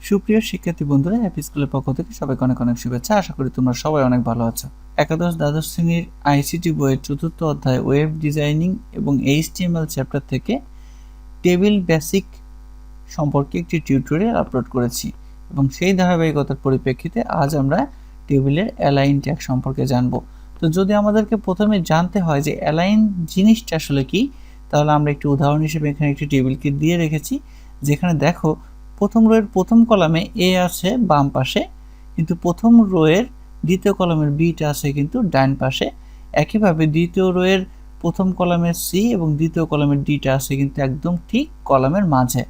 সুপ্রিয় শিক্ষার্থী বন্ধুরা, হ্যাপি স্কুলের পক্ষ থেকে সবাইকে অনেক অনেক শুভেচ্ছা। আশা করি তোমরা সবাই অনেক ভালো আছো। একাদশ দ্বাদশ শ্রেণীর আইসিটি বইয়ের চতুর্থ অধ্যায় ওয়েব ডিজাইনিং এবং HTML চ্যাপ্টার থেকে টেবিল বেসিক সম্পর্কে একটি টিউটোরিয়াল আপলোড করেছি এবং সেই ধারাবাহিকতার পরিপ্রেক্ষিতে আজ আমরা টেবিলের অ্যালাইন ট্যাগ সম্পর্কে জানব। তো যদি আমাদেরকে প্রথমে জানতে হয় যে অ্যালাইন জিনিসটা আসলে কি, তাহলে আমরা একটি উদাহরণ হিসেবে এখানে একটি টেবিলকে দিয়ে রেখেছি, যেখানে দেখো প্রথম রোয়ের প্রথম কলামে এ আছে বাম পাশে, কিন্তু প্রথম রোয়ের দ্বিতীয় কলামের বিটা আছে কিন্তু ডান পাশে। একইভাবে দ্বিতীয় রোয়ের প্রথম কলামের সি এবং দ্বিতীয় কলামের ডিটা আছে কিন্তু একদম ঠিক কলামের মাঝে।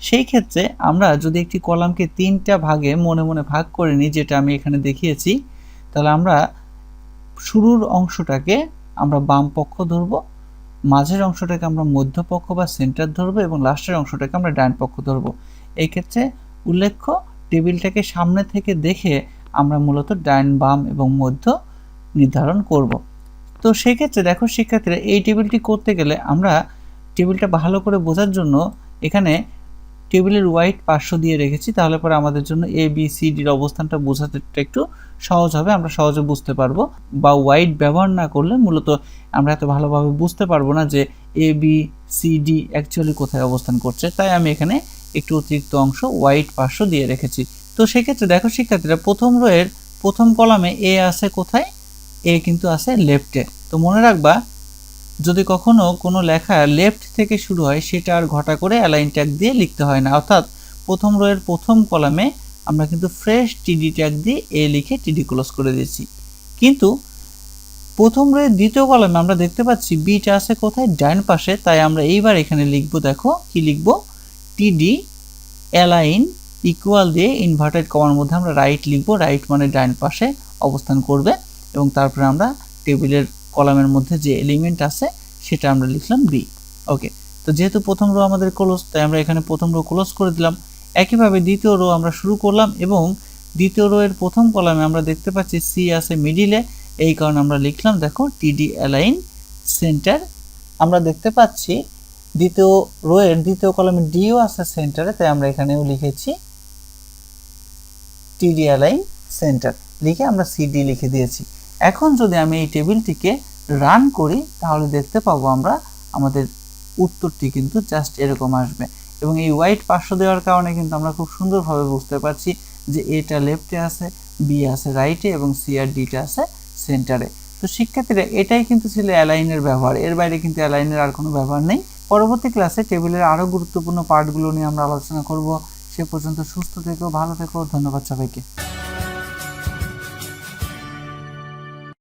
সেই ক্ষেত্রে আমরা যদি একটি কলামকে তিনটা ভাগে মনে মনে ভাগ করে নিই, যেটা আমি এখানে দেখিয়েছি, তাহলে আমরা শুরুর অংশটাকে আমরা বাম পক্ষ ধরবো, মাঝের অংশটাকে আমরা মধ্যপক্ষ বা সেন্টার ধরবো এবং লাস্টের অংশটাকে আমরা ডান পক্ষ ধরবো। এই ক্ষেত্রে উল্লেখ্য, টেবিলটাকে সামনে থেকে দেখে আমরা মূলত ডান, বাম এবং মধ্য নির্ধারণ করব। তো সেক্ষেত্রে দেখো শিক্ষার্থীরা, এই টেবিলটি করতে গেলে আমরা টেবিলটা ভালো করে বোঝার জন্য এখানে টেবিলের হোয়াইট পার্শ্ব দিয়ে রেখেছি, তাহলে পরে আমাদের জন্য এ বি সি ডির অবস্থানটা বোঝাতে একটু সহজ হবে, আমরা সহজে বুঝতে পারবো। বা হোয়াইট ব্যবহার না করলে মূলত আমরা এত ভালোভাবে বুঝতে পারবো না যে A B C D actually কোথায় অবস্থান করছে। তাই আমি এখানে একটু অতিরিক্ত অংশ হোয়াইট পার্শ্ব দিয়ে রেখেছি। তো সেক্ষেত্রে দেখো শিক্ষার্থীরা, প্রথম রোয়ের প্রথম কলামে এ আছে কোথায়? এ কিন্তু আছে লেফটে। তো মনে রাখবা, যদি কখনো কোনো লেখা লেফট থেকে শুরু হয়, সেটা আর ঘটা করে অ্যালাইন ট্যাগ দিয়ে লিখতে হয় না। অর্থাৎ প্রথম রোয়ের প্রথম কলামে আমরা কিন্তু ফ্রেশ টিডি ট্যাগ দিয়ে এ লিখে টিডি ক্লোজ করে দিয়েছি। কিন্তু প্রথম রোয়ের দ্বিতীয় কলামে আমরা দেখতে পাচ্ছি বিটা আছে কোথায়? ডান পাশে। তাই আমরা এইবার এখানে লিখবো, দেখো কি লিখবো, টিডি অ্যালাইন ইকুয়াল দিয়ে ইনভার্টেড কমার মধ্যে আমরা রাইট লিখবো। রাইট মানে ডান পাশে অবস্থান করবে এবং তারপরে আমরা টেবিলের কলামের মধ্যে যে এলিমেন্ট আছে সেটা আমরা লিখলাম বি। ওকে, তো যেহেতু প্রথম রো আমাদের ক্লোজ, তাই আমরা এখানে প্রথম রো ক্লোজ করে দিলাম। একইভাবে দ্বিতীয় রো আমরা শুরু করলাম এবং দ্বিতীয় রো এর প্রথম কলামে আমরা দেখতে পাচ্ছি সি আছে মিডিলে, এই কারণে আমরা লিখলাম দেখো টিডি অ্যালাইন সেন্টার। আমরা দেখতে পাচ্ছি দ্বিতীয় রো এর দ্বিতীয় কলামে ডিও আছে সেন্টারে, তাই আমরা এখানেও লিখেছি টিডি অ্যালাইন সেন্টার, লিখে আমরা সিডি লিখে দিয়েছি। এখন যদি আমি এই টেবিলটিকে রান করি, তাহলে দেখতে পাবো আমরা আমাদের উত্তরটি কিন্তু জাস্ট এরকম আসবে এবং এই হোয়াইট পার্শ্ব দেওয়ার কারণে কিন্তু আমরা খুব সুন্দরভাবে বুঝতে পারছি যে এটা লেফটে আছে, বি আছে রাইটে এবং সি আর ডিটা আছে সেন্টারে। তো শিক্ষার্থীরা, এটাই কিন্তু ছিল অ্যালাইনের ব্যবহার, এর বাইরে কিন্তু অ্যালাইনের আর কোনো ব্যবহার নেই। পরবর্তী ক্লাসে টেবিলের আরও গুরুত্বপূর্ণ পার্টগুলো নিয়ে আমরা আলোচনা করব। সে পর্যন্ত সুস্থ থেকো, ভালো থেকো, ধন্যবাদ সবাইকে।